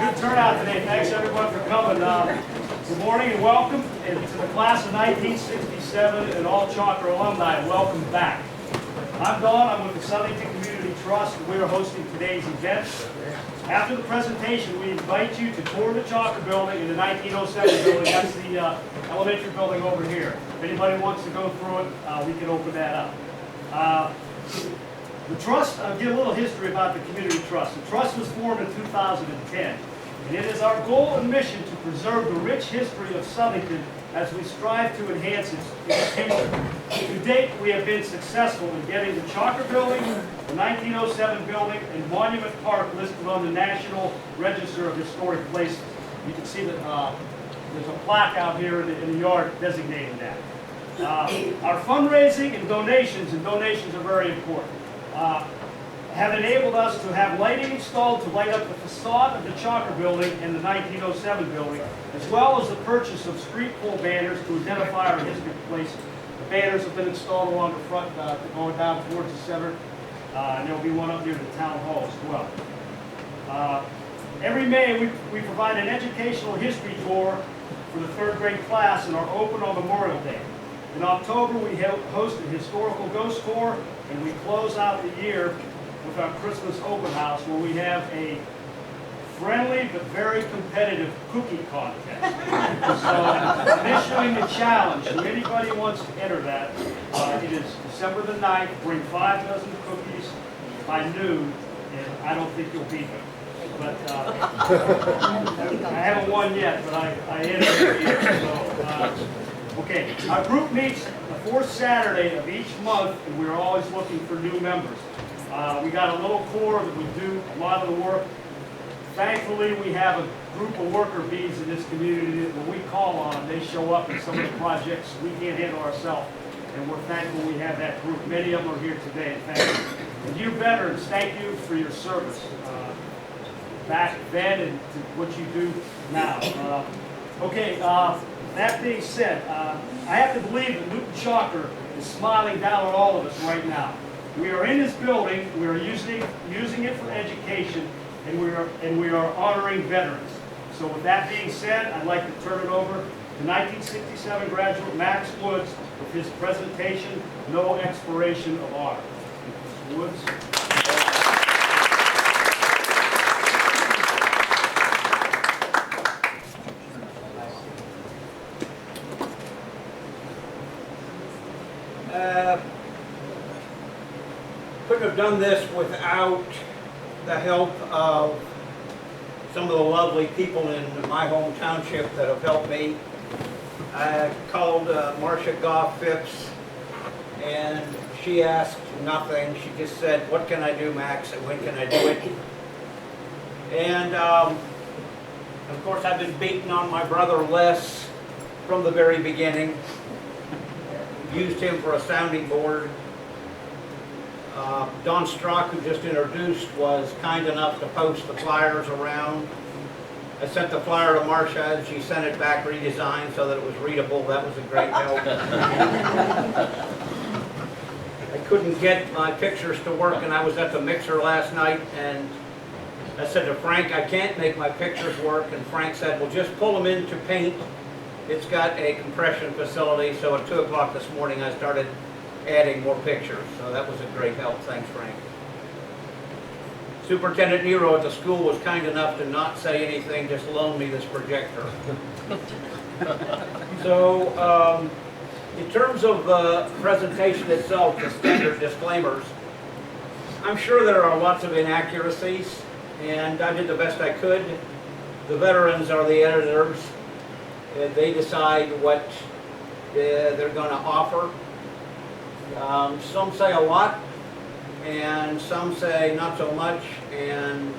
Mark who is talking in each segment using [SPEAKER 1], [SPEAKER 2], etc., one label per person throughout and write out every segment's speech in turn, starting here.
[SPEAKER 1] good turnout today. Thanks everyone for coming. Good morning and welcome to the class of 1967 and all Chalker alumni. Welcome back. I'm Don. I'm with the Southington Community Trust, and we are hosting today's event. After the presentation, we invite you to tour the Chalker building in the 1907 building. That's the elementary building over here. If anybody wants to go through it, we can open that up. The Trust, I'll give a little history about the Community Trust. The Trust was formed in 2010, and it is our goal and mission to preserve the rich history of Southington as we strive to enhance its future. To date, we have been successful in getting the Chalker Building, the 1907 building, and Monument Park listed on the National Register of Historic Places. You can see that there's a plaque out here in the yard designating that. Our fundraising and donations are very important. Have enabled us to have lighting installed to light up the facade of the Chalker building and the 1907 building, as well as the purchase of street pole banners to identify our historic places. The banners have been installed along the front, going down towards the center, and there'll be one up near the town hall as well. Every May, we provide an educational history tour for the third grade class and are open on Memorial Day. In October, we host a historical ghost tour, and we close out the year with our Christmas open house, where we have a friendly but very competitive cookie contest. So I'm issuing the challenge to anybody who wants to enter that. It is December the 9th. Bring 5 dozen cookies by noon, and I don't think you'll beat them. But I haven't won yet, but I enter every year. So, okay, our group meets the fourth Saturday of each month, and we're always looking for new members. We got a little core that we do a lot of the work. Thankfully, we have a group of worker bees in this community that when we call on them, they show up in some of the projects we can't handle ourselves. And we're thankful we have that group. Many of them are here today. Thank you. And you veterans, thank you for your service back then and to what you do now. That being said, I have to believe that Newton Chalker is smiling down on all of us right now. We are in this building, we are using it for education, and we are honoring veterans. So with that being said, I'd like to turn it over to 1967 graduate Max Woods with his presentation, No Expiration of Honor. Mr. Woods.
[SPEAKER 2] Couldn't have done this without the help of some of the lovely people in my home township that have helped me. I called Marcia Goff Phipps, and she asked nothing. She just said, "What can I do, Max, and when can I do it?" And of course, I've been beating on my brother Les from the very beginning. Used him for a sounding board. Don Strock, who just introduced, was kind enough to post the flyers around. I sent the flyer to Marcia, and she sent it back redesigned so that it was readable. That was a great help. I couldn't get my pictures to work, and I was at the mixer last night, and I said to Frank, "I can't make my pictures work," and Frank said, "Well, just pull them into paint. It's got a compression facility." So at 2 o'clock this morning, I started adding more pictures. So that was a great help. Thanks, Frank. Superintendent Nero at the school was kind enough to not say anything, just loan me this projector. So in terms of the presentation itself, the standard disclaimers, I'm sure there are lots of inaccuracies, and I did the best I could. The veterans are the editors. They decide what they're going to offer. Some say a lot, and some say not so much, and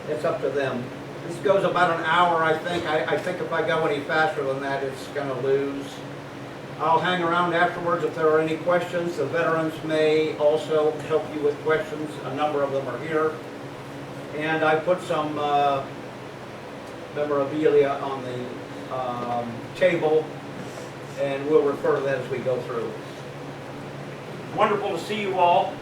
[SPEAKER 2] it's up to them. This goes about an hour, I think. I think if I go any faster than that, it's going to lose. I'll hang around afterwards if there are any questions. The veterans may also help you with questions. A number of them are here. And I put some memorabilia on the table, and we'll refer to that as we go through. Wonderful to see you all.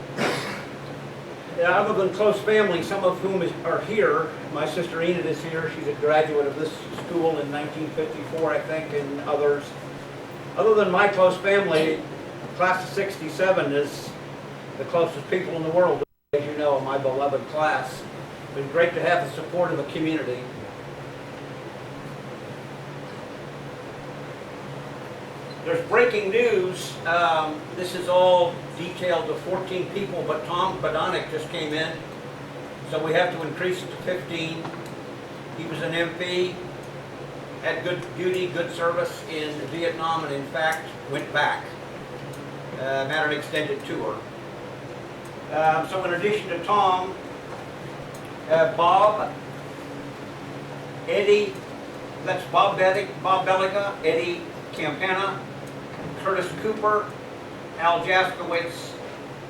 [SPEAKER 2] other than close family, some of whom are here. My sister Enid is here. She's a graduate of this school in 1954, I think, and others. Other than my close family, class of 67 is the closest people in the world, as you know, my beloved class. It's been great to have the support of the community. There's breaking news. This is all detailed to 14 people, but Tom Badonic just came in, so we have to increase it to 15. He was an MP, had good duty, good service in Vietnam, and in fact went back. Had an extended tour. So in addition to Tom, Bob, Eddie, that's Bob Bellica, Eddie Campana, Curtis Cooper, Al Jaskowitz,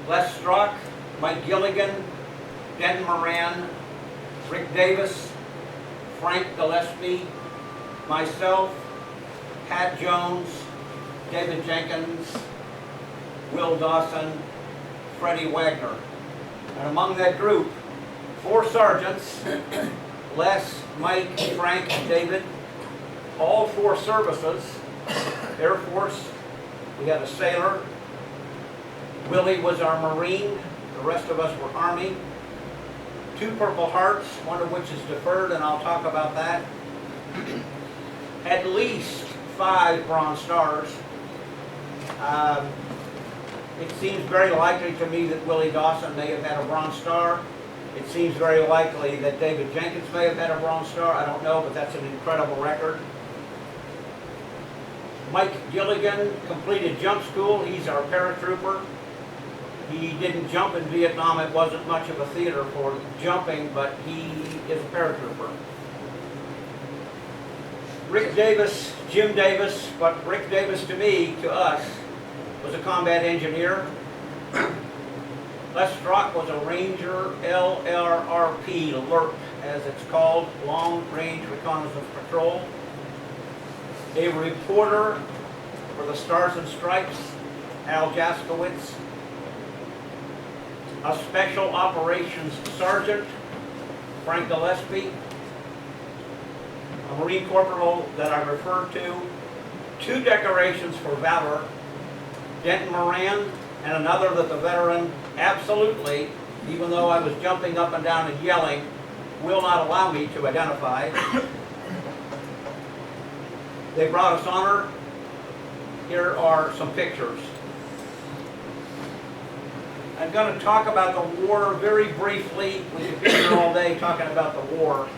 [SPEAKER 2] Les Strzok, Mike Gilligan, Denton Moran, Rick Davis, Frank Gillespie, myself, Pat Jones, David Jenkins, Will Dawson, Freddie Wagner. And among that group, 4 sergeants, Les, Mike, Frank, and David, all 4 services, Air Force, we had a sailor, Willie was our Marine, the rest of us were Army, 2 Purple Hearts, one of which is deferred, and I'll talk about that. At least 5 Bronze Stars. It seems very likely to me that Willie Dawson may have had a Bronze Star. It seems very likely that David Jenkins may have had a Bronze Star. I don't know, but that's an incredible record. Mike Gilligan completed jump school. He's our paratrooper. He didn't jump in Vietnam. It wasn't much of a theater for jumping, but he is a paratrooper. Rick Davis, Jim Davis, but Rick Davis to me, to us, was a combat engineer. Les Strzok was a Ranger, LRRP, LRP as it's called, Long Range Reconnaissance Patrol. A reporter for the Stars and Stripes, Al Jaskowitz. A Special Operations Sergeant, Frank Gillespie. A Marine Corporal that I referred to. 2 decorations for valor, Denton Moran, and another that the veteran absolutely, even though I was jumping up and down and yelling, will not allow me to identify. They brought us honor. Here are some pictures. I'm going to talk about the war very briefly. We could be here all day talking about the war.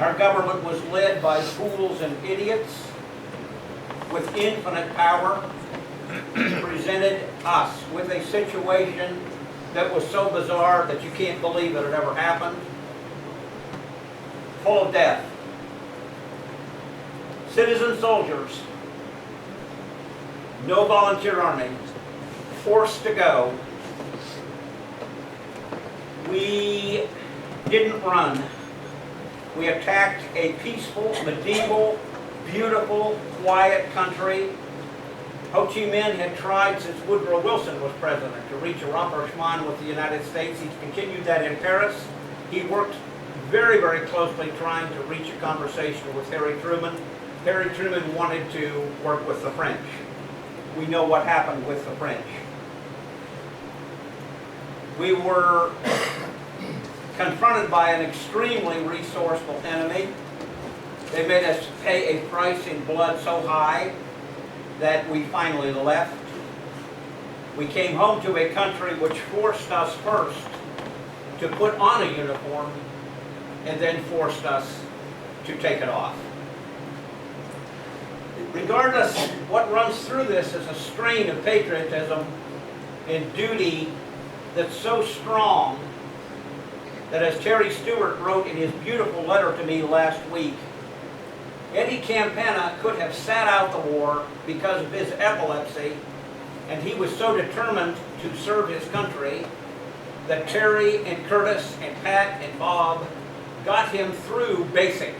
[SPEAKER 2] Our government was led by fools and idiots with infinite power, presented us with a situation that was so bizarre that you can't believe that it ever happened, full of death. Citizen soldiers, no volunteer army, forced to go. We didn't run. We attacked a peaceful, medieval, beautiful, quiet country. Ho Chi Minh had tried since Woodrow Wilson was president to reach a rapprochement with the United States. He's continued that in Paris. He worked very, very closely trying to reach a conversation with Harry Truman. Harry Truman wanted to work with the French. We know what happened with the French. We were confronted by an extremely resourceful enemy. They made us pay a price in blood so high that we finally left. We came home to a country which forced us first to put on a uniform and then forced us to take it off. Regardless, what runs through this is a strain of patriotism and duty that's so strong that, as Terry Stewart wrote in his beautiful letter to me last week, Eddie Campana could have sat out the war because of his epilepsy, and he was so determined to serve his country that Terry and Curtis and Pat and Bob got him through basic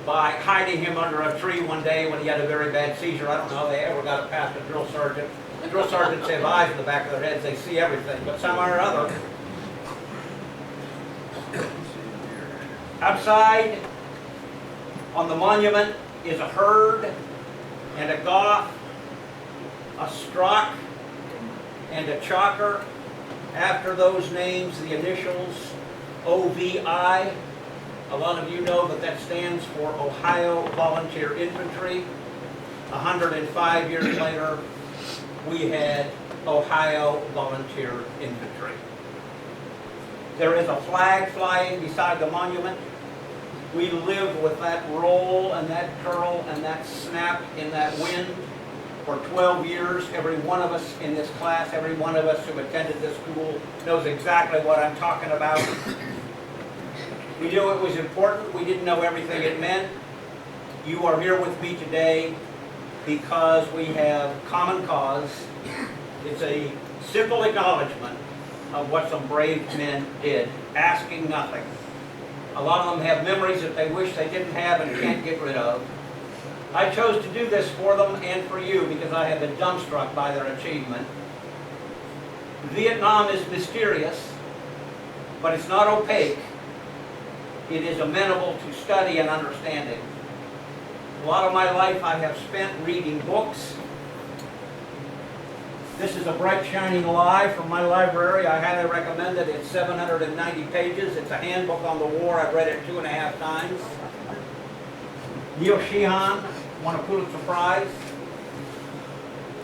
[SPEAKER 2] by hiding him under a tree one day when he had a very bad seizure. I don't know how they ever got it past a drill sergeant. The drill sergeants have eyes in the back of their heads, they see everything, but somehow or other. Outside on the monument is a herd and a goth, a strock and a chocker. After those names, the initials OVI. A lot of you know that that stands for Ohio Volunteer Infantry. 105 years later, we had Ohio Volunteer Infantry. There is a flag flying beside the monument. We lived with that roll and that curl and that snap in that wind for 12 years. Every one of us in this class, every one of us who attended this school knows exactly what I'm talking about. We knew it was important. We didn't know everything it meant. You are here with me today because we have common cause. It's a simple acknowledgement of what some brave men did, asking nothing. A lot of them have memories that they wish they didn't have and can't get rid of. I chose to do this for them and for you because I have been dumbstruck by their achievement. Vietnam is mysterious, but it's not opaque. It is amenable to study and understanding. A lot of my life I have spent reading books. This is a bright shining lie from my library. I highly recommend it. It's 790 pages. It's a handbook on the war. I've read it 2.5 times. Neil Sheehan won a Pulitzer Prize.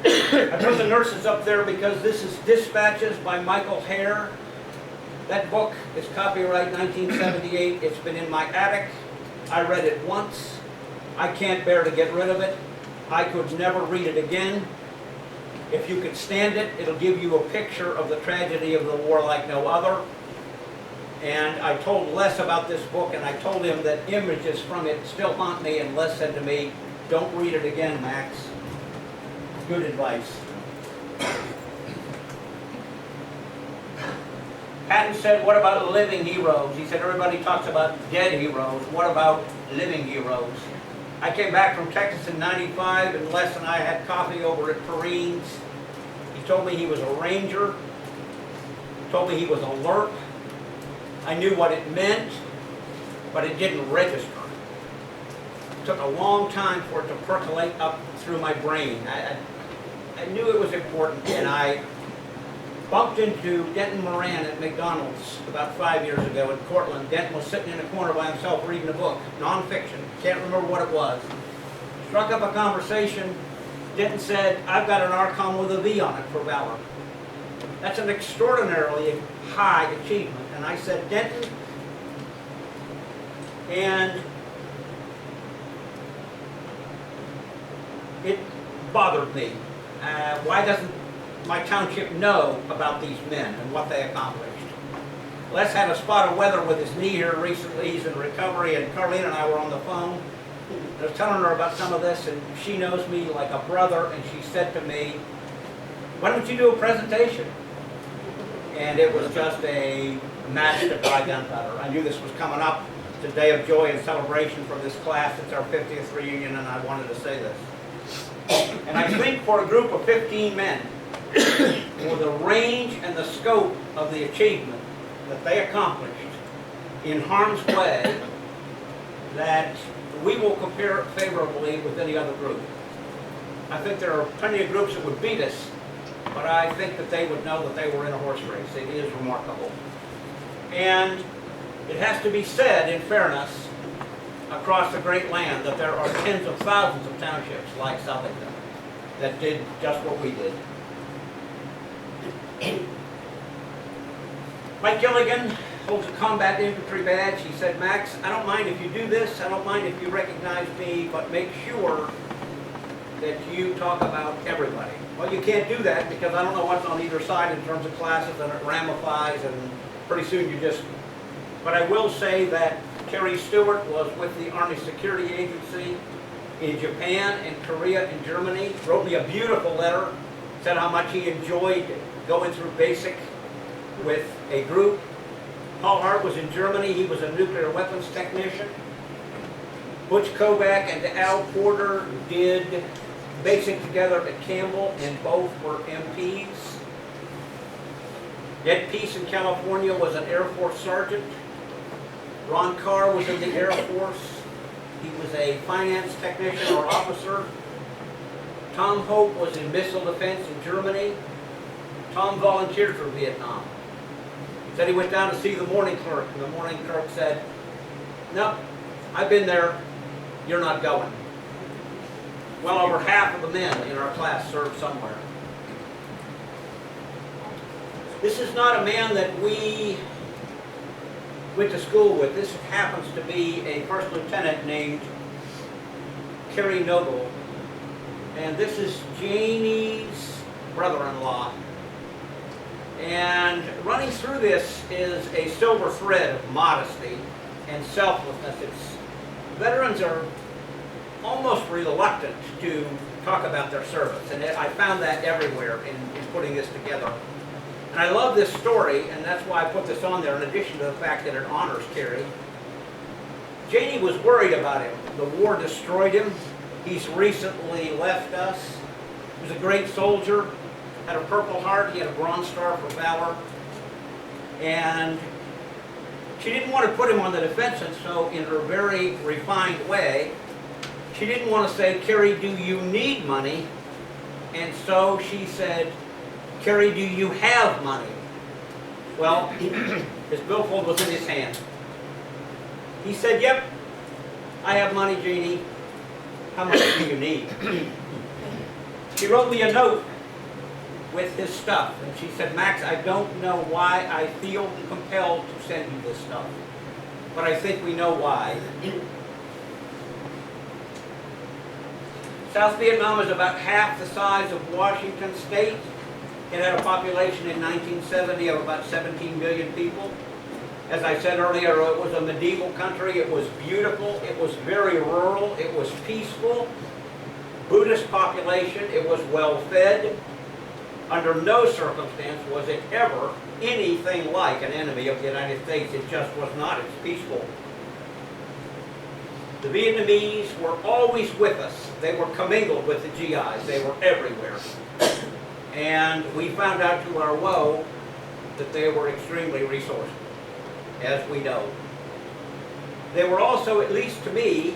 [SPEAKER 2] I put the nurses up there because this is Dispatches by Michael Hare. That book is copyright 1978. It's been in my attic. I read it once. I can't bear to get rid of it. I could never read it again. If you could stand it, it'll give you a picture of the tragedy of the war like no other. And I told Les about this book, and I told him that images from it still haunt me, and Les said to me, "Don't read it again, Max." Good advice. Patton said, "What about living heroes?" He said, "Everybody talks about dead heroes. What about living heroes?" I came back from Texas in '95, and Les and I had coffee over at Perrine's. He told me he was a ranger. He told me he was alert. I knew what it meant, but it didn't register. It took a long time for it to percolate up through my brain. I knew it was important, and I bumped into Denton Moran at McDonald's about 5 years ago in Cortland. Denton was sitting in a corner by himself reading a book, nonfiction. Can't remember what it was. Struck up a conversation. Denton said, "I've got an Archon with a V on it for valor." That's an extraordinarily high achievement. And I said, "Denton," and it bothered me. Why doesn't my township know about these men and what they accomplished? Les had a spot of weather with his knee here recently. He's in recovery, and Carlene and I were on the phone. I was telling her about some of this, and she knows me like a brother, and she said to me, "Why don't you do a presentation?" And it was just a match to dry gunpowder. I knew this was coming up. It's a day of joy and celebration for this class. It's our 50th reunion, and I wanted to say this. And I think for a group of 15 men, for the range and the scope of the achievement that they accomplished in harm's way, that we will compare it favorably with any other group. I think there are plenty of groups that would beat us, but I think that they would know that they were in a horse race. It is remarkable. And it has to be said, in fairness, across the great land, that there are tens of thousands of townships like Southington that did just what we did. Mike Gilligan holds a combat infantry badge. He said, "Max, I don't mind if you do this, I don't mind if you recognize me, but make sure that you talk about everybody." Well, you can't do that because I don't know what's on either side in terms of classes, and it ramifies, and pretty soon you just... But I will say that Terry Stewart was with the Army Security Agency in Japan and Korea and Germany, wrote me a beautiful letter, said how much he enjoyed going through basic with a group. Paul Hart was in Germany. He was a nuclear weapons technician. Butch Kovac and Al Porter did basic together at Campbell, and both were MPs. Ed Peace in California was an Air Force sergeant. Ron Carr was in the Air Force. He was a finance technician or officer. Tom Hope was in missile defense in Germany. Tom volunteered for Vietnam. Said he went down to see the morning clerk, and the morning clerk said, "No, I've been there, you're not going." Well over half of the men in our class served somewhere. This is not a man that we went to school with. This happens to be a first lieutenant named Kerry Noble. And this is Janie's brother-in-law. And running through this is a silver thread of modesty and selflessness. Veterans are almost reluctant to talk about their service, and I found that everywhere in putting this together. And I love this story, and that's why I put this on there, in addition to the fact that it honors Kerry. Janie was worried about him. The war destroyed him. He's recently left us. He was a great soldier, had a Purple Heart, he had a Bronze Star for valor. And she didn't want to put him on the defensive, so in her very refined way, she didn't want to say, "Kerry, do you need money?" And so she said, "Kerry, do you have money?" Well, his billfold was in his hand. He said, "Yep, I have money, Jeannie. How much do you need?" She wrote me a note with his stuff, and she said, "Max, I don't know why I feel compelled to send you this stuff, but I think we know why." South Vietnam is about half the size of Washington State. It had a population in 1970 of about 17 million people. As I said earlier, it was a medieval country. It was beautiful. It was very rural. It was peaceful. Buddhist population. It was well fed. Under no circumstance was it ever anything like an enemy of the United States. It just was not. It's peaceful. The Vietnamese were always with us. They were commingled with the GIs. They were everywhere. And we found out to our woe that they were extremely resourceful, as we know. They were also, at least to me,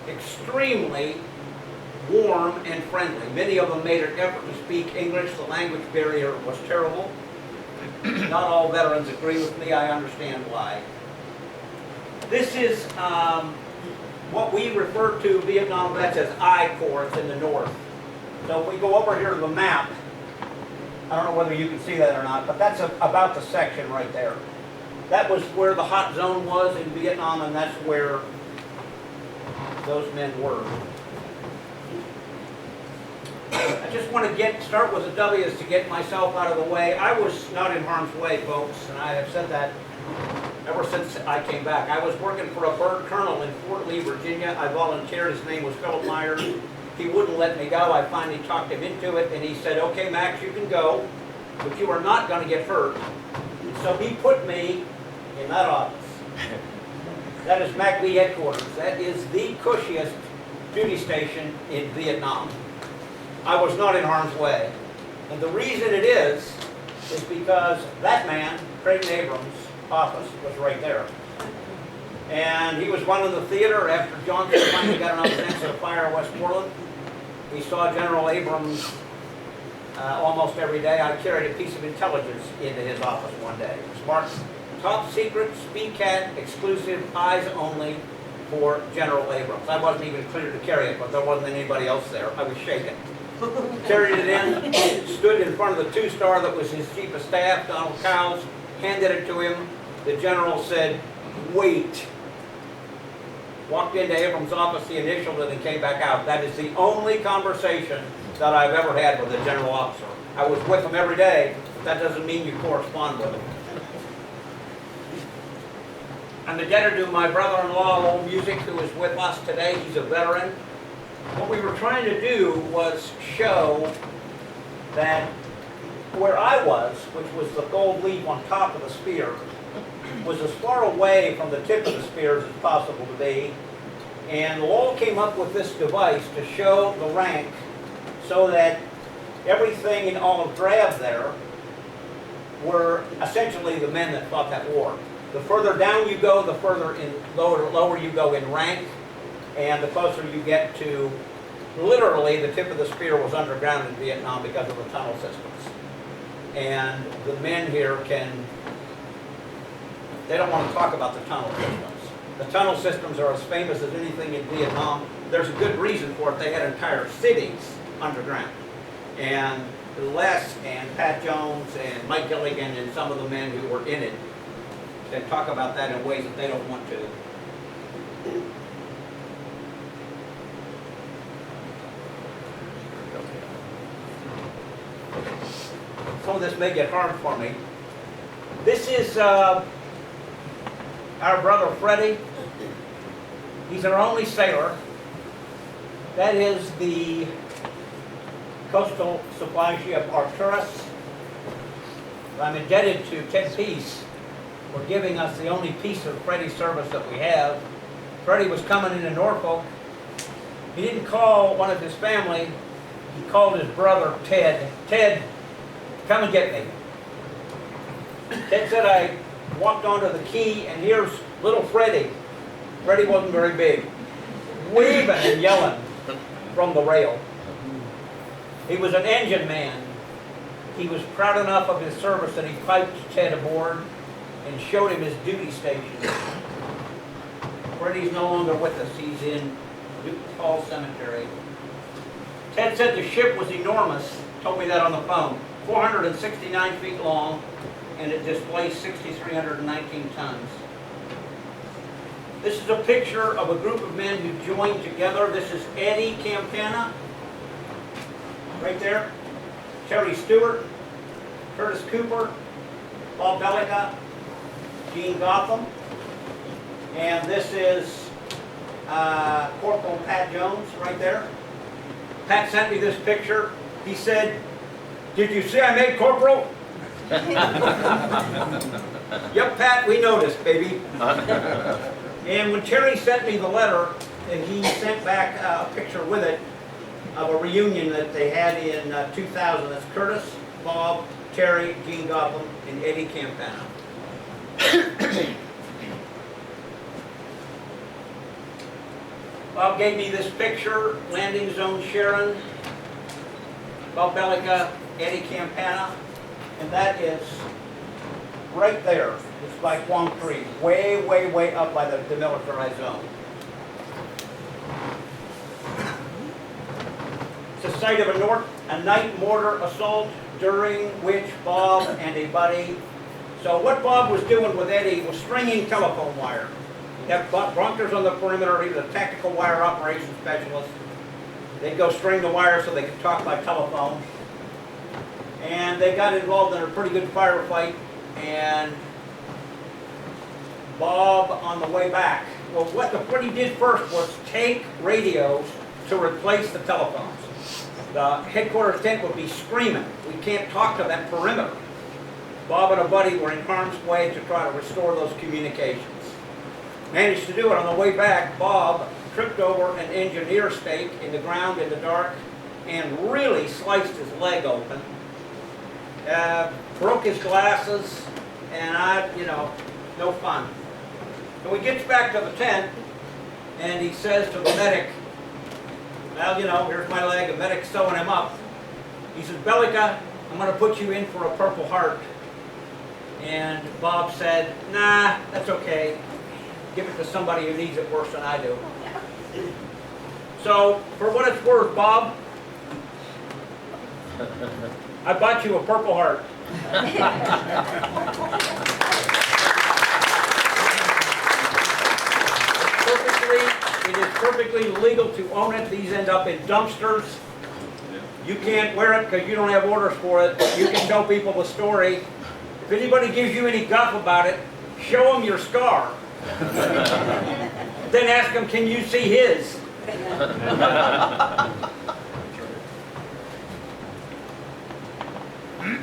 [SPEAKER 2] extremely warm and friendly. Many of them made an effort to speak English. The language barrier was terrible. Not all veterans agree with me. I understand why. This is what we refer to Vietnam vets as I Corps. It's in the north. So if we go over here to the map, I don't know whether you can see that or not, but that's about the section right there. That was where the hot zone was in Vietnam, and that's where those men were. I just want to start with the W's to get myself out of the way. I was not in harm's way, folks, and I have said that ever since I came back. I was working for a bird colonel in Fort Lee, Virginia. I volunteered. His name was Philip Myers. He wouldn't let me go. I finally talked him into it, and he said, "Okay, Max, you can go, but you are not going to get hurt." And so he put me in that office. That is MACV headquarters. That is the cushiest duty station in Vietnam. I was not in harm's way. And the reason it is because that man, Creighton Abrams' office, was right there. And he was running the theater after Johnson finally got enough sense to fire West Portland. We saw General Abrams almost every day. I carried a piece of intelligence into his office one day. It was marked "Top Secret, SpeedCat, Exclusive, Eyes Only for General Abrams." I wasn't even cleared to carry it, but there wasn't anybody else there. I was shaken. Carried it in, stood in front of the two-star that was his chief of staff, Donald Cowles, handed it to him. The general said, "Wait." Walked into Abrams' office, he initialed it, and came back out. That is the only conversation that I've ever had with a general officer. I was with him every day, but that doesn't mean you correspond with him. I'm indebted to my brother-in-law, Old Music, who is with us today. He's a veteran. What we were trying to do was show that where I was, which was the gold leaf on top of the spear, was as far away from the tip of the spears as possible to be. And Lowell came up with this device to show the rank so that everything in olive drab there were essentially the men that fought that war. The further down you go, the further lower you go in rank, and the closer you get to, literally, the tip of the spear was underground in Vietnam because of the tunnel systems. And the men here they don't want to talk about the tunnel systems. The tunnel systems are as famous as anything in Vietnam. There's a good reason for it. They had entire cities underground. And Les and Pat Jones and Mike Gilligan and some of the men who were in it, they talk about that in ways that they don't want to. Some of this may get hard for me. This is our brother Freddie. He's our only sailor. That is the coastal supply ship Arcturus. I'm indebted to Ted Peace for giving us the only piece of Freddie's service that we have. Freddie was coming into Norfolk. He didn't call one of his family. He called his brother Ted. Ted, come and get me. Ted said I walked onto the quay and here's little Freddie. Freddie wasn't very big. Waving and yelling from the rail. He was an engine man. He was proud enough of his service that he piped Ted aboard and showed him his duty station. Freddie's no longer with us. He's in Duke Hall Cemetery. Ted said the ship was enormous. Told me that on the phone. 469 feet long, and it displaced 6,319 tons. This is a picture of a group of men who joined together. This is Eddie Campana, right there. Terry Stewart, Curtis Cooper, Bob Bellica, Gene Gotham, and this is Corporal Pat Jones right there. Pat sent me this picture. He said, "Did you see I made corporal?" Yep, Pat, we noticed, baby. And when Terry sent me the letter, and he sent back a picture with it of a reunion that they had in 2000. That's Curtis, Bob, Terry, Gene Gotham, and Eddie Campana. Bob gave me this picture, Landing Zone Sharon, Bob Bellica, Eddie Campana, and that is right there. It's by Quang Creek, way, way, way up by the demilitarized zone. It's the site of a night mortar assault during which Bob and a buddy. So what Bob was doing with Eddie was stringing telephone wire. He had bunkers on the perimeter. He was a tactical wire operations specialist. They'd go string the wire so they could talk by telephone. And they got involved in a pretty good firefight. And Bob, on the way back, well, what he did first was take radios to replace the telephones. The headquarters tent would be screaming, "We can't talk to that perimeter." Bob and a buddy were in harm's way to try to restore those communications. Managed to do it. On the way back, Bob tripped over an engineer stake in the ground in the dark and really sliced his leg open. Broke his glasses, and no fun. So he gets back to the tent, and he says to the medic, "Well, here's my leg." The medic's sewing him up. He says, "Bellica, I'm going to put you in for a Purple Heart." And Bob said, "Nah, that's okay. Give it to somebody who needs it worse than I do." So, for what it's worth, Bob, I bought you a Purple Heart. It is perfectly legal to own it. These end up in dumpsters. You can't wear it because you don't have orders for it. You can tell people the story. If anybody gives you any guff about it, show them your scar. Then ask them, "Can you see his?"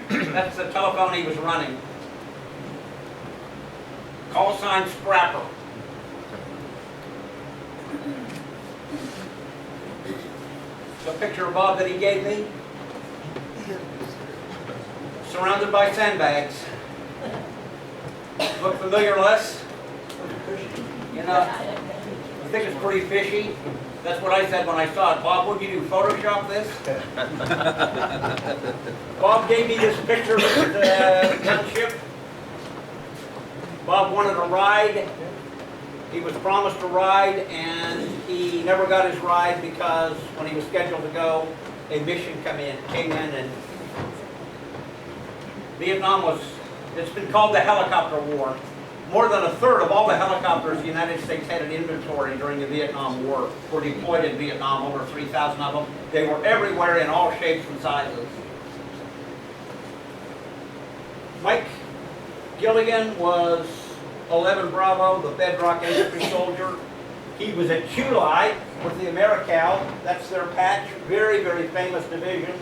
[SPEAKER 2] That's the telephone he was running. Call sign Scrapper. a picture of Bob that he gave me. Surrounded by sandbags. Look familiar, Les? You know, I think it's pretty fishy. That's what I said when I saw it. Bob, what'd you do, Photoshop this? Bob gave me this picture of the gunship. Bob wanted a ride. He was promised a ride, and he never got his ride because when he was scheduled to go, a mission came in, and Vietnam it's been called the helicopter war. More than a third of all the helicopters the United States had in inventory during the Vietnam War were deployed in Vietnam, over 3,000 of them. They were everywhere in all shapes and sizes. Mike Gilligan was 11 Bravo, the Bedrock infantry soldier. He was at Chulai with the Americal. That's their patch. Very, very famous division.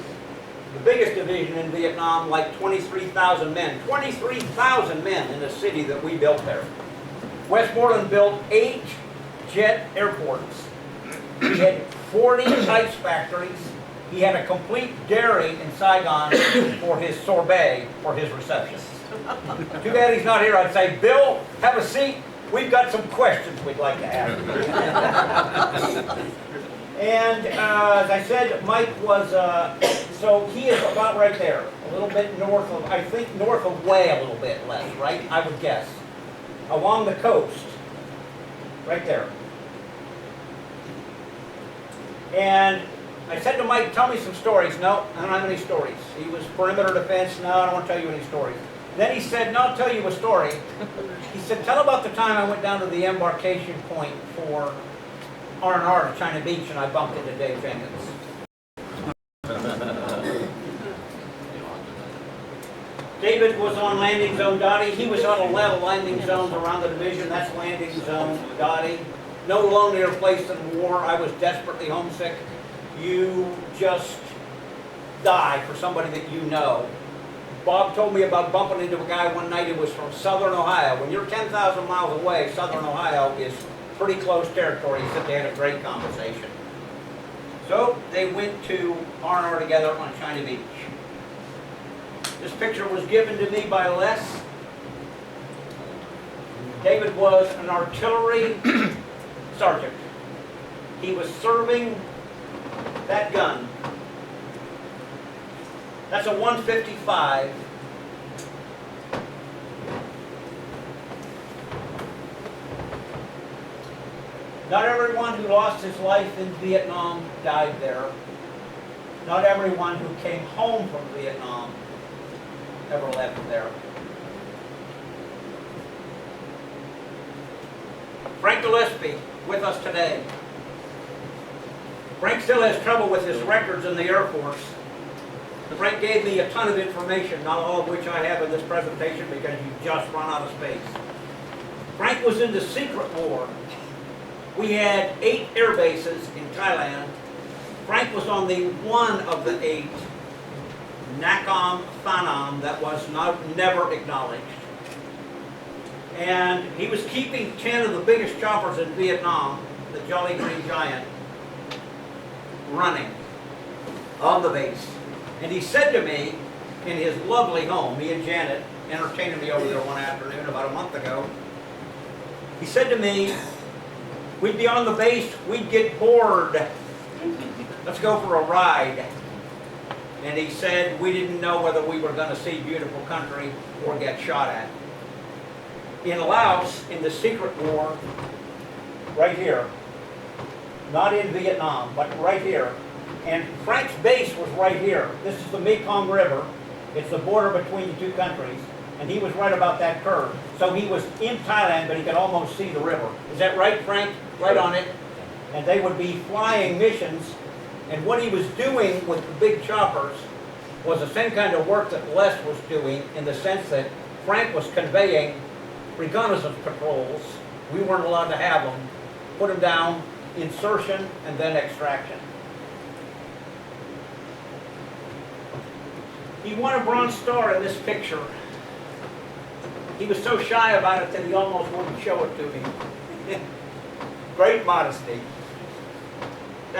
[SPEAKER 2] The biggest division in Vietnam, like 23,000 men. 23,000 men in the city that we built there. Westmoreland built 8 jet airports. He had 40 ice factories. He had a complete dairy in Saigon for his sorbet, for his reception. Too bad he's not here. I'd say, Bill, have a seat. We've got some questions we'd like to ask you. And as I said, Mike was, so he is about right there, a little bit north of, I think north of Way a little bit less, right? I would guess. Along the coast, right there. And I said to Mike, tell me some stories. No, I don't have any stories. He was perimeter defense. No, I don't want to tell you any stories. Then he said, no, I'll tell you a story. He said, tell about the time I went down to the embarkation point for R&R to China Beach and I bumped into Dave Jenkins. David was on landing zone Dottie. He was on 11 landing zones around the division. That's landing zone Dottie. No lonelier place than war. I was desperately homesick. You just die for somebody that you know. Bob told me about bumping into a guy one night who was from Southern Ohio. When you're 10,000 miles away, Southern Ohio is pretty close territory. He said they had a great conversation. So they went to R&R together on China Beach. This picture was given to me by Les. David was an artillery sergeant. He was serving that gun. That's a 155. Not everyone who lost his life in Vietnam died there. Not everyone who came home from Vietnam ever left there. Frank Gillespie with us today. Frank still has trouble with his records in the Air Force. Frank gave me a ton of information, not all of which I have in this presentation because you just run out of space. Frank was in the secret war. We had 8 air bases in Thailand. Frank was on the one of the 8, Nakhon Phanom, that was never acknowledged. And he was keeping 10 of the biggest choppers in Vietnam, the Jolly Green Giant, running on the base. And he said to me, in his lovely home, he and Janet entertained me over there one afternoon about a month ago. He said to me, we'd be on the base, we'd get bored. Let's go for a ride. And he said we didn't know whether we were going to see beautiful country or get shot at. In Laos, in the secret war, right here, not in Vietnam, but right here, and Frank's base was right here. This is the Mekong River. It's the border between the two countries, and he was right about that curve. So he was in Thailand, but he could almost see the river. Is that right, Frank? Right on it. And they would be flying missions, and what he was doing with the big choppers was the same kind of work that Les was doing, in the sense that Frank was conveying reconnaissance patrols. We weren't allowed to have them. Put them down, insertion, and then extraction. He won a Bronze Star in this picture. He was so shy about it that he almost wouldn't show it to me. Great modesty.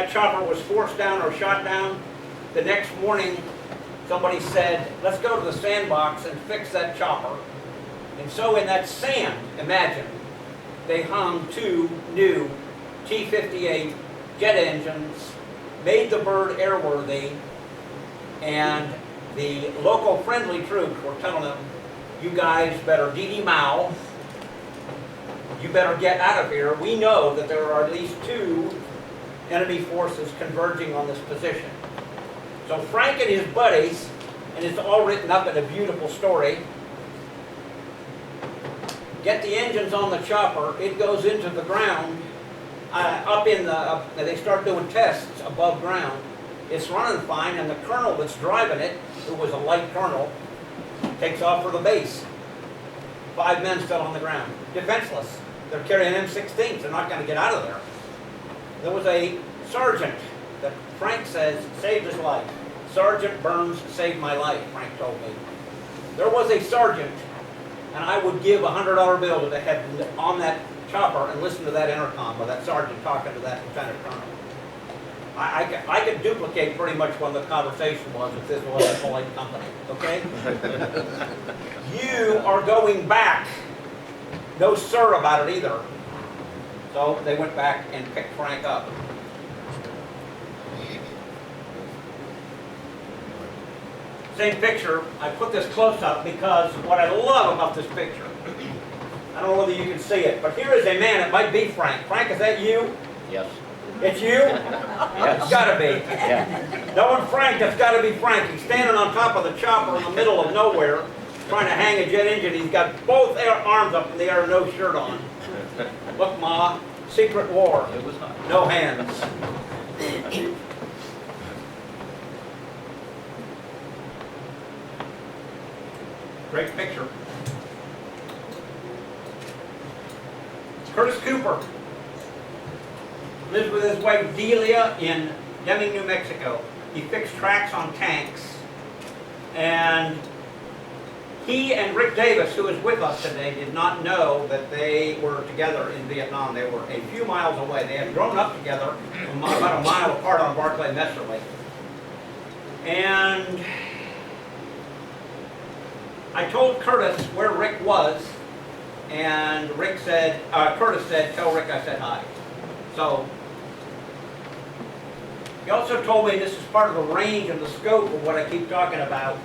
[SPEAKER 2] that chopper was forced down or shot down. The next morning, somebody said, let's go to the sandbox and fix that chopper. And so in that sand, imagine, they hung 2 new T-58 jet engines, made the bird airworthy, and the local friendly troops were telling them, you guys better dee-dee mow, you better get out of here. We know that there are at least 2 enemy forces converging on this position. So Frank and his buddies, and it's all written up in a beautiful story, get the engines on the chopper, it goes into the ground, they start doing tests above ground. It's running fine, and the colonel that's driving it, who was a light colonel, takes off for the base. 5 men still on the ground, defenseless. They're carrying M16s, they're not going to get out of there. There was a sergeant that Frank says saved his life. Sergeant Burns saved my life, Frank told me. There was a sergeant, and I would give a $100 bill to have on that chopper and listen to that intercom with that sergeant talking to that lieutenant colonel. I could duplicate pretty much what the conversation was if this was a polite company, okay? You are going back. No sir about it either. So they went back and picked Frank up. Same picture. I put this close up because what I love about this picture, I don't know whether you can see it, but here is a man, it might be Frank. Frank, is that you?
[SPEAKER 3] Yes.
[SPEAKER 2] It's you?
[SPEAKER 3] Yes.
[SPEAKER 2] It's gotta be.
[SPEAKER 3] Yeah.
[SPEAKER 2] Knowing Frank, that's gotta be Frank. He's standing on top of the chopper in the middle of nowhere, trying to hang a jet engine. He's got both arms up in the air, no shirt on. Look, Ma, secret war.
[SPEAKER 3] It was not.
[SPEAKER 2] No hands. Great picture. Curtis Cooper lives with his wife Delia in Deming, New Mexico. He fixed tracks on tanks. And he and Rick Davis, who is with us today, did not know that they were together in Vietnam. They were a few miles away. They had grown up together about a mile apart on Barclay Messer Lake. And I told Curtis where Rick was, and Rick said, Curtis said, tell Rick I said hi. So, he also told me, this is part of the range and the scope of what I keep talking about.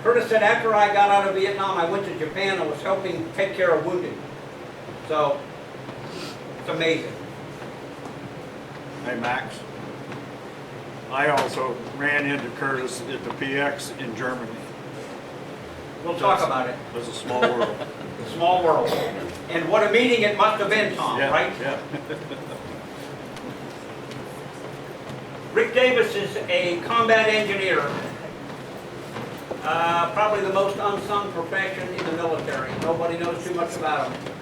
[SPEAKER 2] Curtis said, after I got out of Vietnam, I went to Japan and was helping take care of wounded. So, it's amazing.
[SPEAKER 4] Hey, Max. I also ran into Curtis at the PX in Germany.
[SPEAKER 2] We'll talk about it.
[SPEAKER 4] It was a small world.
[SPEAKER 2] Small world. And what a meeting it must have been, Tom,
[SPEAKER 4] Yeah,
[SPEAKER 2] right?
[SPEAKER 4] yeah.
[SPEAKER 2] Rick Davis is a combat engineer. Probably the most unsung profession in the military. Nobody knows too much about him.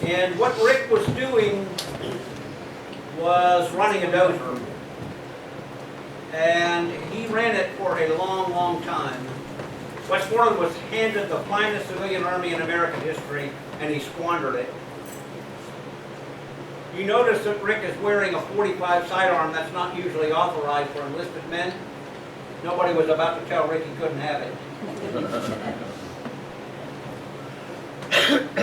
[SPEAKER 2] And what Rick was doing was running a dozer. And he ran it for a long, long time. Westmoreland was handed the finest civilian army in American history, and he squandered it. You notice that Rick is wearing a .45 sidearm that's not usually authorized for enlisted men. Nobody was about to tell Rick he couldn't have it.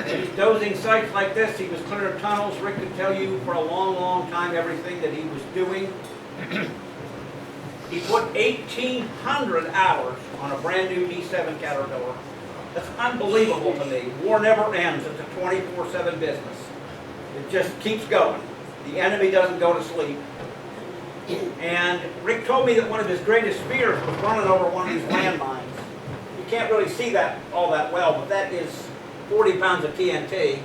[SPEAKER 2] These dozing sites like this, he was clearing tunnels. Rick could tell you for a long, long time everything that he was doing. He put 1,800 hours on a brand new D7 Caterpillar. That's unbelievable to me. War never ends. It's a 24/7 business. It just keeps going. The enemy doesn't go to sleep. And Rick told me that one of his greatest fears was running over one of these landmines. You can't really see that all that well, but that is 40 pounds of TNT.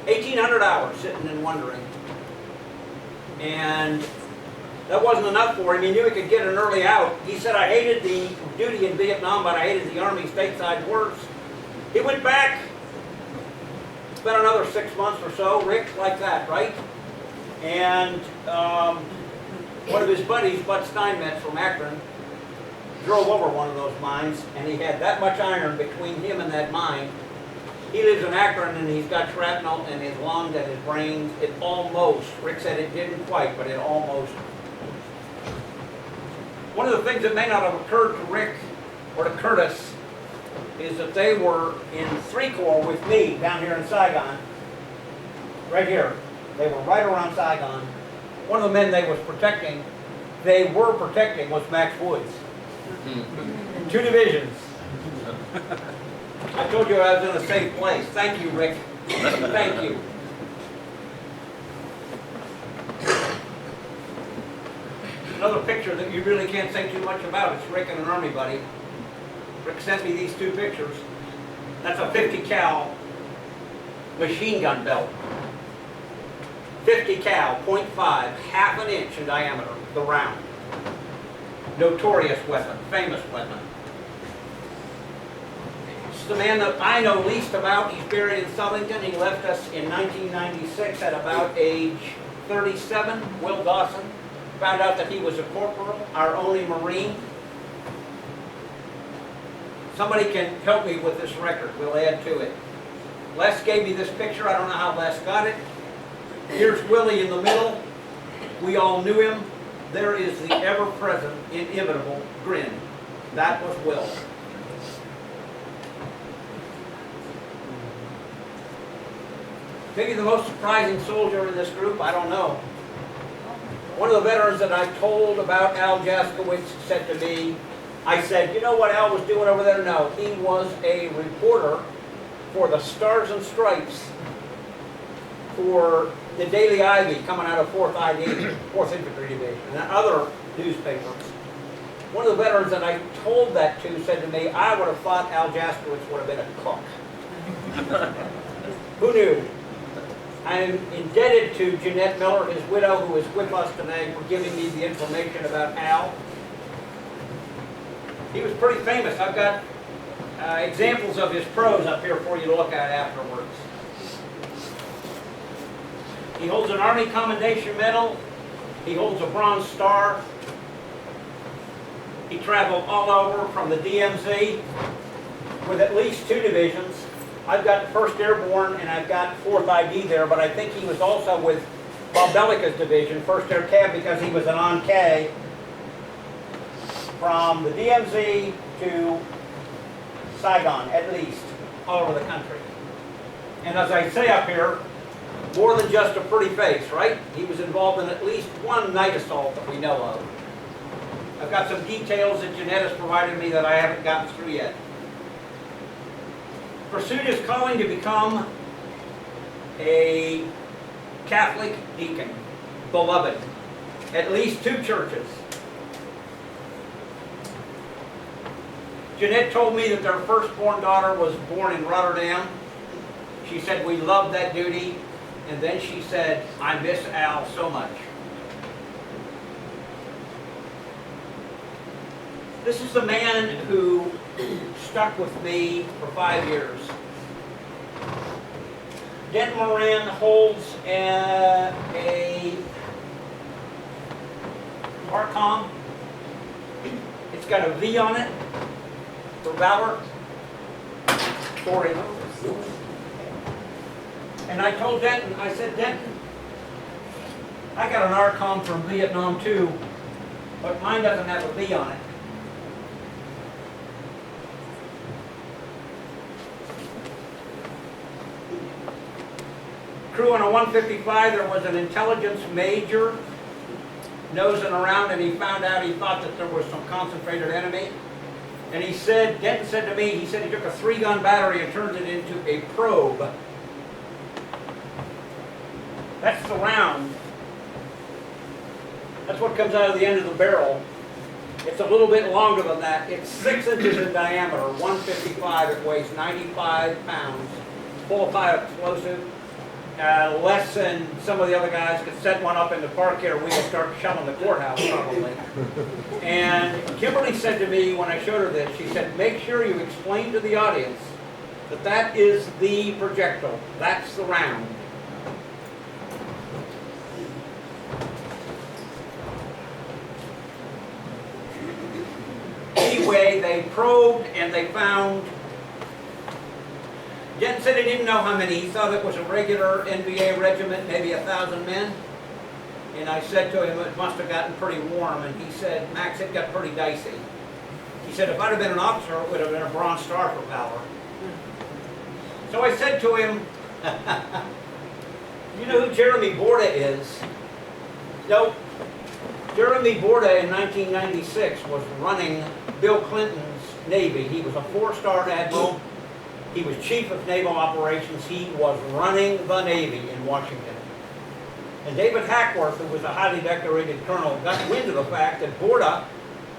[SPEAKER 2] 1,800 hours sitting and wondering. And that wasn't enough for him. He knew he could get an early out. He said, I hated the duty in Vietnam, but I hated the Army stateside worse. He went back, spent another 6 months or so, Rick, like that, right? And one of his buddies, Bud Steinmetz from Akron, drove over one of those mines, and he had that much iron between him and that mine. He lives in Akron and he's got shrapnel in his lungs and his brain. It almost, Rick said it didn't quite, but it almost. One of the things that may not have occurred to Rick or to Curtis is that they were in 3 Corps with me down here in Saigon. Right here. They were right around Saigon. One of the men they were protecting was Max Woods. 2 divisions. I told you I was in a safe place. Thank you, Rick. Thank you. Another picture that you really can't say too much about. It's Rick and an Army buddy. Rick sent me these 2 pictures. That's a 50 cal machine gun belt. 50 cal, .5, half an inch in diameter, the round. Notorious weapon, famous weapon. It's the man that I know least about. He's buried in Southington. He left us in 1996 at about age 37. Will Dawson found out that he was a corporal, our only Marine. Somebody can help me with this record. We'll add to it. Les gave me this picture. I don't know how Les got it. Here's Willie in the middle. We all knew him. There is the ever-present, inimitable grin. That was Will. Maybe the most surprising soldier in this group, I don't know. One of the veterans that I told about Al Jaskowitz said to me, I said, you know what Al was doing over there? No, he was a reporter for the Stars and Stripes for the Daily Ivy coming out of 4th ID, 4th Infantry Division, and other newspapers. One of the veterans that I told that to said to me, I would have thought Al Jaskowitz would have been a cook. Who knew? I'm indebted to Jeanette Miller, his widow, who is with us today, for giving me the information about Al. He was pretty famous. I've got examples of his prose up here for you to look at afterwards. He holds an Army Commendation Medal. He holds a Bronze Star. He traveled all over from the DMZ with at least 2 divisions. I've got 1st Airborne and I've got 4th ID there, but I think he was also with Bob Bellica's division, 1st Air Cav, because he was an on-K from the DMZ to Saigon, at least, all over the country. And as I say up here, more than just a pretty face, right? He was involved in at least 1 night assault that we know of. I've got some details that Jeanette has provided me that I haven't gotten through yet. Pursued his calling to become a Catholic deacon, beloved, at least 2 churches. Jeanette told me that their firstborn daughter was born in Rotterdam. She said, we loved that duty. And then she said, I miss Al so much. This is the man who stuck with me for 5 years. Denton Moran holds a ARCOM. It's got a V on it for Valor. Sorry. And I told Denton, I said, Denton, I got an ARCOM from Vietnam too, but mine doesn't have a V on it. Crew on a 155, there was an intelligence major nosing around, and he found out, he thought that there was some concentrated enemy. And he said, Denton said to me, he said he took a 3-gun battery and turned it into a probe. That's the round. That's what comes out of the end of the barrel. It's a little bit longer than that. It's 6 inches in diameter, 155. It weighs 95 pounds. Full of high explosive. Less than some of the other guys could set one up in the park here. We could start shelling the courthouse probably. And Kimberly said to me when I showed her this, she said, make sure you explain to the audience that that is the projectile. That's the round. Anyway, they probed and they found Denton said he didn't know how many. He thought it was a regular NVA regiment, maybe 1,000 men. And I said to him, it must have gotten pretty warm. And he said, Max, it got pretty dicey. He said, if I'd have been an officer, it would have been a Bronze Star for valor. So I said to him, you know who Jeremy Borda is? Nope. Jeremy Borda in 1996 was running Bill Clinton's Navy. He was a 4-star admiral. He was chief of naval operations. He was running the Navy in Washington. And David Hackworth, who was a highly decorated colonel, got wind of the fact that Borda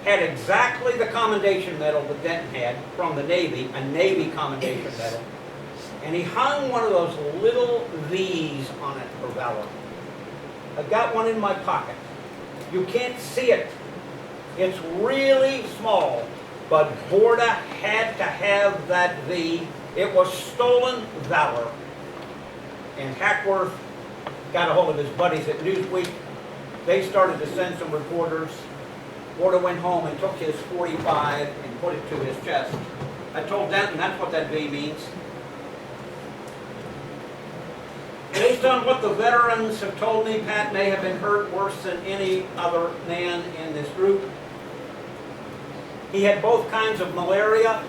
[SPEAKER 2] had exactly the commendation medal that Denton had from the Navy, a Navy commendation medal. And he hung one of those little V's on it for valor. I've got one in my pocket. You can't see it. It's really small, but Borda had to have that V. It was stolen valor. And Hackworth got a hold of his buddies at Newsweek. They started to send some reporters. Borda went home and took his .45 and put it to his chest. I told Denton that's what that V means. Based on what the veterans have told me, Pat may have been hurt worse than any other man in this group. He had both kinds of malaria.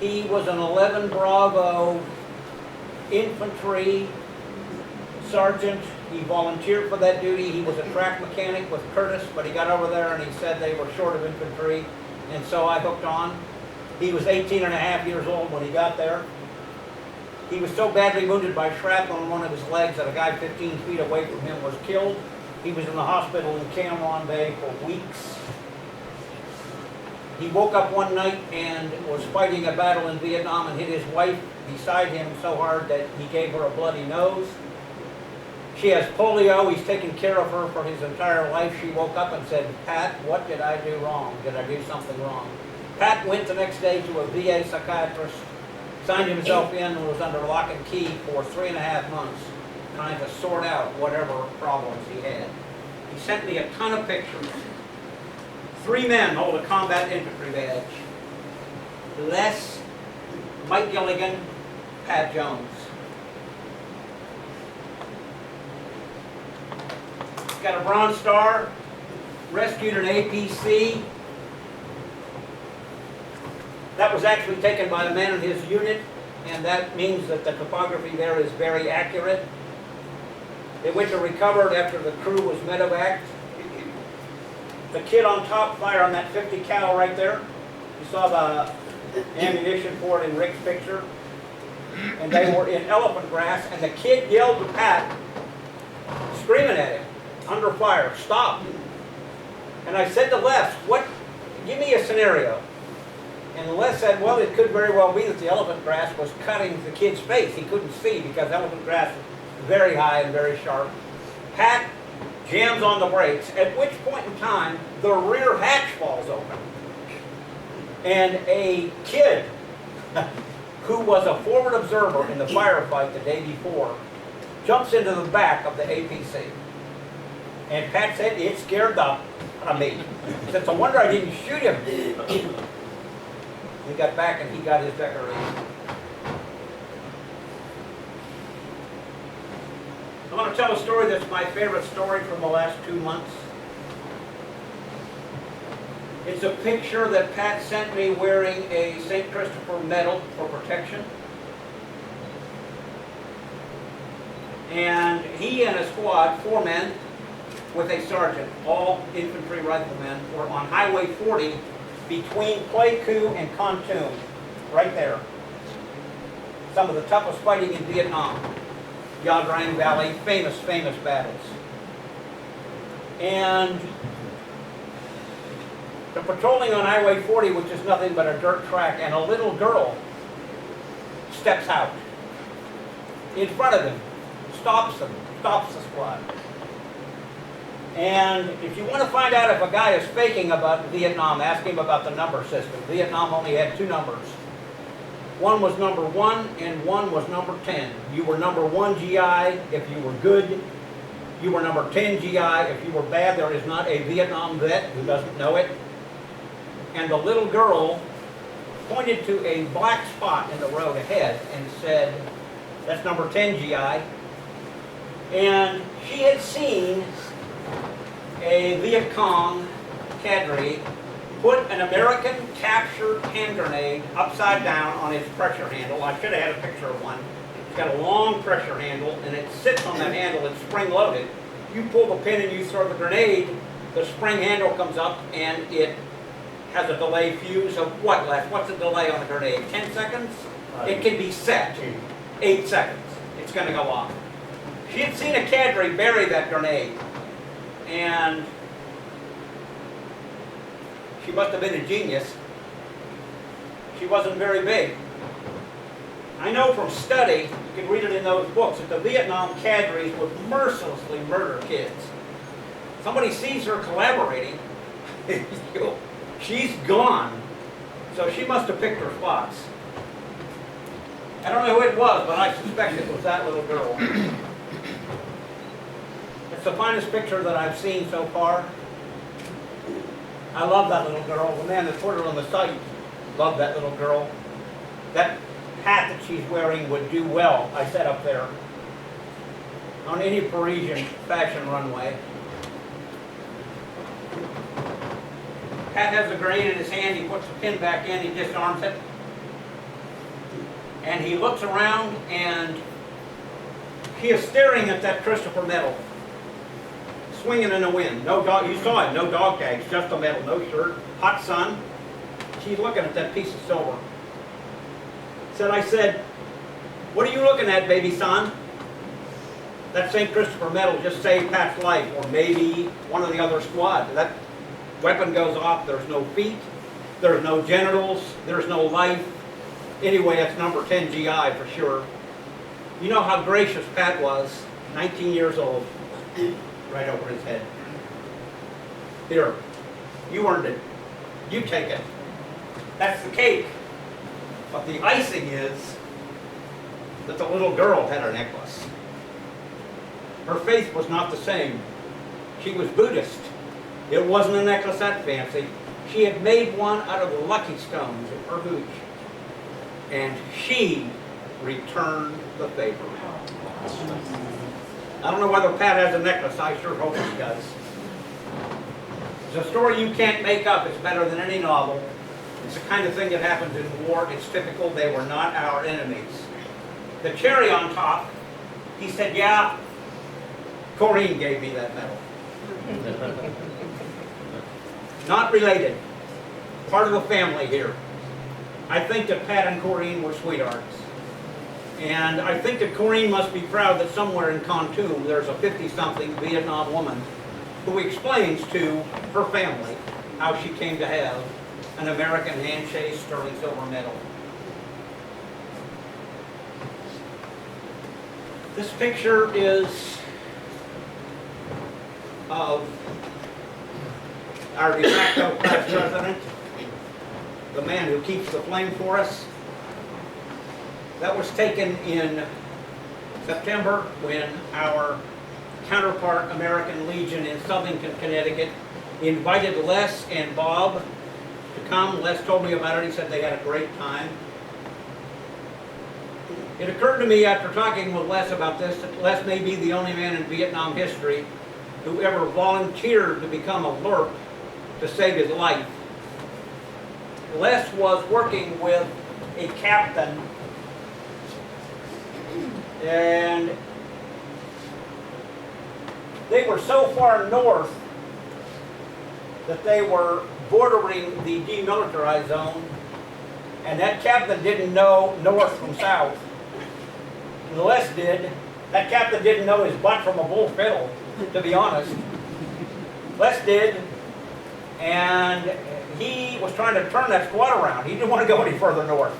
[SPEAKER 2] He was an 11 Bravo infantry sergeant. He volunteered for that duty. He was a track mechanic with Curtis, but he got over there and he said they were short of infantry, and so I hooked on. He was 18 and a half years old when he got there. He was so badly wounded by shrapnel on one of his legs that a guy 15 feet away from him was killed. He was in the hospital in Cam Ranh Bay for weeks. He woke up one night and was fighting a battle in Vietnam and hit his wife beside him so hard that he gave her a bloody nose. She has polio. He's taken care of her for his entire life. She woke up and said, Pat, what did I do wrong? Did I do something wrong? Pat went the next day to a VA psychiatrist, signed himself in, and was under lock and key for 3.5 months trying to sort out whatever problems he had. He sent me a ton of pictures. 3 men hold a combat infantry badge. Les, Mike Gilligan, Pat Jones. Got a Bronze Star, rescued an APC. That was actually taken by a man in his unit, and that means that the topography there is very accurate. They went to recover it after the crew was medevaced. The kid on top fired on that 50 cal right there. You saw the ammunition for it in Rick's picture. And they were in elephant grass, and the kid yelled to Pat, screaming at him, under fire, stop. And I said to Les, give me a scenario. And Les said, well, it could very well be that the elephant grass was cutting the kid's face. He couldn't see because elephant grass is very high and very sharp. Pat jams on the brakes, at which point in time, the rear hatch falls open. And a kid who was a forward observer in the firefight the day before jumps into the back of the APC. And Pat said, it scared the out of me. He said, it's a wonder I didn't shoot him. We got back and he got his decoration. I want to tell a story that's my favorite story from the last 2 months. It's a picture that Pat sent me wearing a St. Christopher medal for protection. And he and a squad, 4 men, with a sergeant, all infantry riflemen, were on Highway 40 between Pleiku and Kontum, right there. Some of the toughest fighting in Vietnam. Ia Drang Valley, famous, famous battles. And they're patrolling on Highway 40, which is nothing but a dirt track, and a little girl steps out in front of them, stops them, stops the squad. And if you want to find out if a guy is faking about Vietnam, ask him about the number system. Vietnam only had 2 numbers. One was number 1 and one was number 10. You were number 1 GI if you were good. You were number 10 GI if you were bad. There is not a Vietnam vet who doesn't know it. And the little girl pointed to a black spot in the road ahead and said, "That's number 10 GI." And she had seen a Viet Cong cadre put an American captured hand grenade upside down on its pressure handle. I should have had a picture of one. It's got a long pressure handle, and it sits on that handle. It's spring-loaded. You pull the pin and you throw the grenade, the spring handle comes up, and it has a delay fuse of what, Les? What's the delay on the grenade? 10 seconds? It can be set. 8 seconds. It's going to go off. She had seen a cadre bury that grenade, and she must have been a genius. She wasn't very big. I know from study, you can read it in those books, that the Vietnam cadres would mercilessly murder kids. Somebody sees her collaborating, she's gone. So she must have picked her spots. I don't know who it was, but I suspect it was that little girl. It's the finest picture that I've seen so far. I love that little girl. The man that put her on the site loved that little girl. That hat that she's wearing would do well, I said up there, on any Parisian fashion runway. Pat has a grenade in his hand. He puts the pin back in. He disarms it. And he looks around, and he is staring at that Christopher medal, swinging in the wind. No dog, you saw it, no dog tags, just a medal, no shirt, hot sun. She's looking at that piece of silver. I said, "What are you looking at, baby son?" That St. Christopher medal just saved Pat's life, or maybe one of the other squad. That weapon goes off, there's no feet, there's no genitals, there's no life. Anyway, that's number 10 GI for sure. You know how gracious Pat was, 19 years old, right over his head. Here, you earned it. You take it. That's the cake. But the icing is that the little girl had a necklace. Her faith was not the same. She was Buddhist. It wasn't a necklace that fancy. She had made one out of the lucky stones of her hooch. And she returned the favor. I don't know whether Pat has a necklace. I sure hope he does. It's a story you can't make up. It's better than any novel. It's the kind of thing that happens in war. It's typical. They were not our enemies. The cherry on top, he said, "Yeah, Corinne gave me that medal." Not related. Part of the family here. I think that Pat and Corinne were sweethearts. And I think that Corinne must be proud that somewhere in Kontum there's a 50-something Vietnam woman who explains to her family how she came to have an American handshake sterling silver medal. This picture is of our de facto past president, the man who keeps the flame for us. That was taken in September when our counterpart, American Legion in Southington, Connecticut, invited Les and Bob to come. Les told me about it. He said they had a great time. It occurred to me after talking with Les about this that Les may be the only man in Vietnam history who ever volunteered to become a LERP to save his life. Les was working with a captain, and they were so far north that they were bordering the demilitarized zone, and that captain didn't know north from south. And Les did. That captain didn't know his butt from a bull fiddle, to be honest. Les did, and he was trying to turn that squad around. He didn't want to go any further north.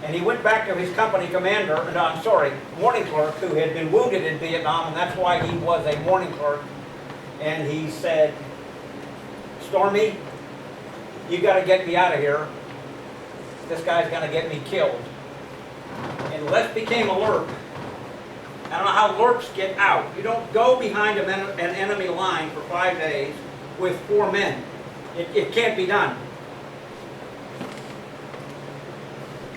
[SPEAKER 2] And he went back to his company commander, morning clerk, who had been wounded in Vietnam, and that's why he was a morning clerk. And he said, "Stormy, you got to get me out of here. This guy's going to get me killed." And Les became a LERP. I don't know how LERPs get out. You don't go behind an enemy line for 5 days with 4 men. It can't be done.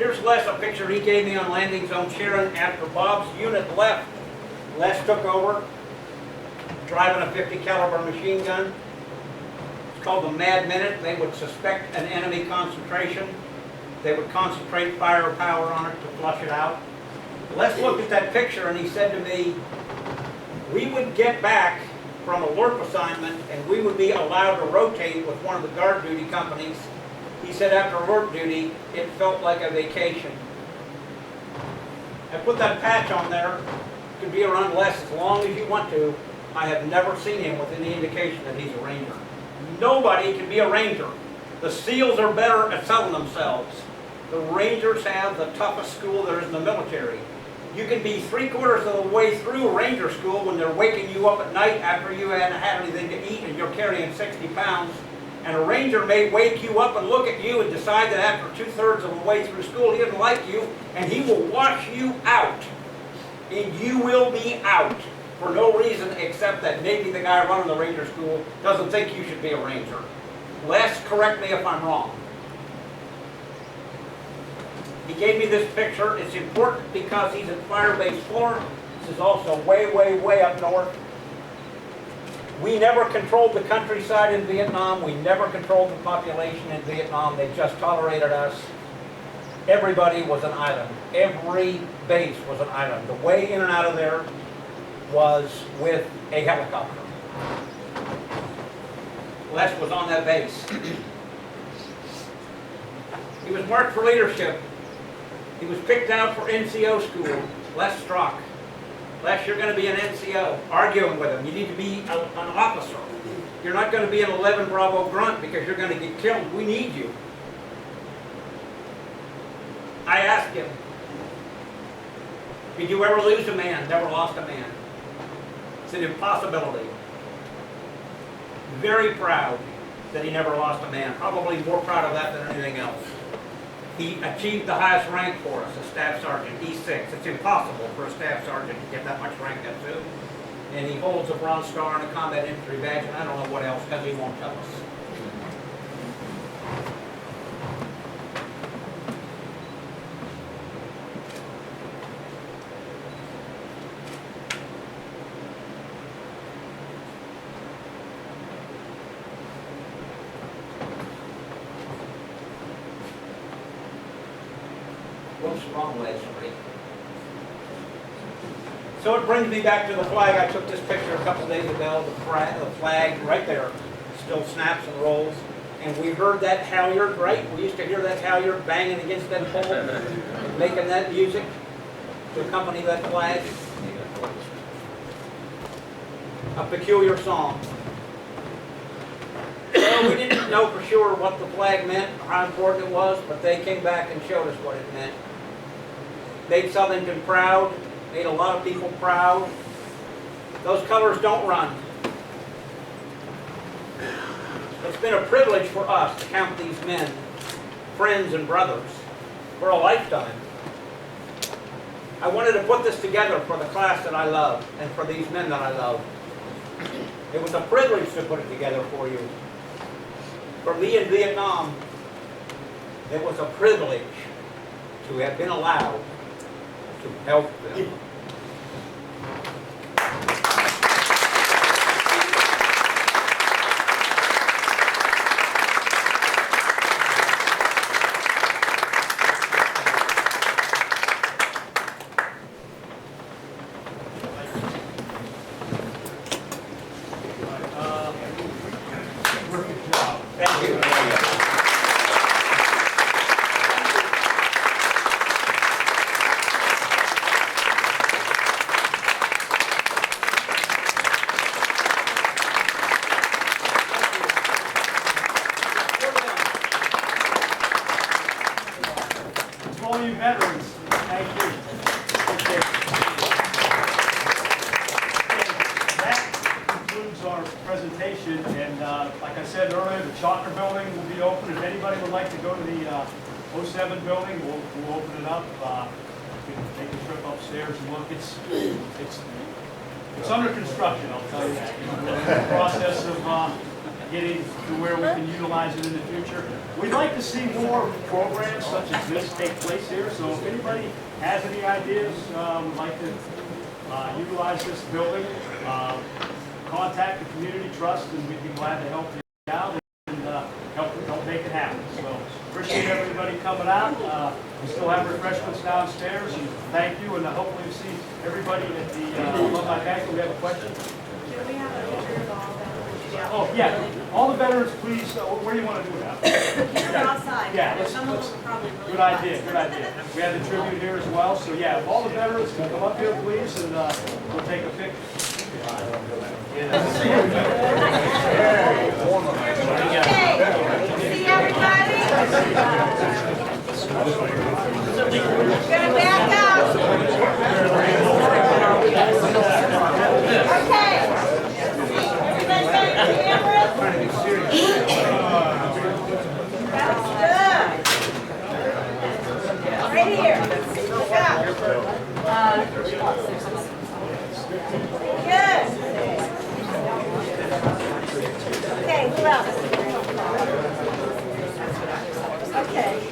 [SPEAKER 2] Here's Les, a picture he gave me on landing zone Sharon after Bob's unit left. Les took over, driving a 50 caliber machine gun. It's called the Mad Minute. They would suspect an enemy concentration. They would concentrate firepower on it to flush it out. Les looked at that picture and he said to me, we would get back from a work assignment and we would be allowed to rotate with one of the guard duty companies. He said after work duty, it felt like a vacation. I put that patch on there. You can be around Les as long as you want to. I have never seen him with any indication that he's a Ranger. Nobody can be a Ranger. The SEALs are better at selling themselves. The Rangers have the toughest school there is in the military. You can be 3/4 of the way through Ranger school when they're waking you up at night after you hadn't had anything to eat and you're carrying 60 pounds. And a Ranger may wake you up and look at you and decide that after 2/3 of the way through school he doesn't like you, and he will wash you out. And you will be out for no reason except that maybe the guy running the Ranger school doesn't think you should be a Ranger. Les, correct me if I'm wrong. He gave me this picture. It's important because he's at Fire Base 4. This is also way, way, way up north. We never controlled the countryside in Vietnam. We never controlled the population in Vietnam. They just tolerated us. Everybody was an island. Every base was an island. The way in and out of there was with a helicopter. Les was on that base. He was marked for leadership. He was picked out for NCO school. Les Strock. Les, you're going to be an NCO. Arguing with him. You need to be an officer. You're not going to be an 11 Bravo grunt because you're going to get killed. We need you. I asked him, did you ever lose a man? Never lost a man. It's an impossibility. Very proud that he never lost a man. Probably more proud of that than anything else. He achieved the highest rank for us, a staff sergeant, E6. It's impossible for a staff sergeant to get that much rank up to. And he holds a Bronze Star and a Combat Infantry badge, and I don't know what else, because he won't tell us. Whoops, wrong way, sorry. So it brings me back to the flag. I took this picture a couple days ago. The flag right there still snaps and rolls. And we heard that halyard, right? We used to hear that halyard banging against that pole, making that music to accompany that flag. A peculiar song. Well, we didn't know for sure what the flag meant, or how important it was, but they came back and showed us what it meant. Made Southington proud, made a lot of people proud. Those colors don't run. It's been a privilege for us to count these men, friends and brothers, for a lifetime. I wanted to put this together for the class that I love and for these men that I love. It was a privilege to put it together for you. For me in Vietnam, it was a privilege to have been allowed to help them. Thank you.
[SPEAKER 1] To all you veterans, thank you. Appreciate it. That concludes our presentation, and like I said earlier, the Chalker building will be open. If anybody would like to go to the 07 building, we'll open it up. You can take a trip upstairs and look. It's under construction, I'll tell you that. We're in the process of getting to where we can utilize it in the future. We'd like to see more programs such as this take place here, so if anybody has any ideas, would like to utilize this building, contact the community trust, and we'd be glad to help you out and help make it happen. So appreciate everybody coming out. We still have refreshments downstairs, and thank you, and hopefully we see everybody at the alumni banquet. We have a question?
[SPEAKER 3] Should we have a picture of all of them?
[SPEAKER 1] Oh, yeah, all the veterans, please, where do you want to do it at?
[SPEAKER 3] They're outside.
[SPEAKER 1] Yeah, let's-
[SPEAKER 3] Some of them are probably really.
[SPEAKER 1] Good idea, good idea. We have the tribute here as well, so yeah, if all the veterans can come up here, please, and we'll take a picture.
[SPEAKER 3] See everybody? Gonna back up. Okay. Everybody got the cameras? That's good. Right here. Look up. Good. Okay, who else? Okay.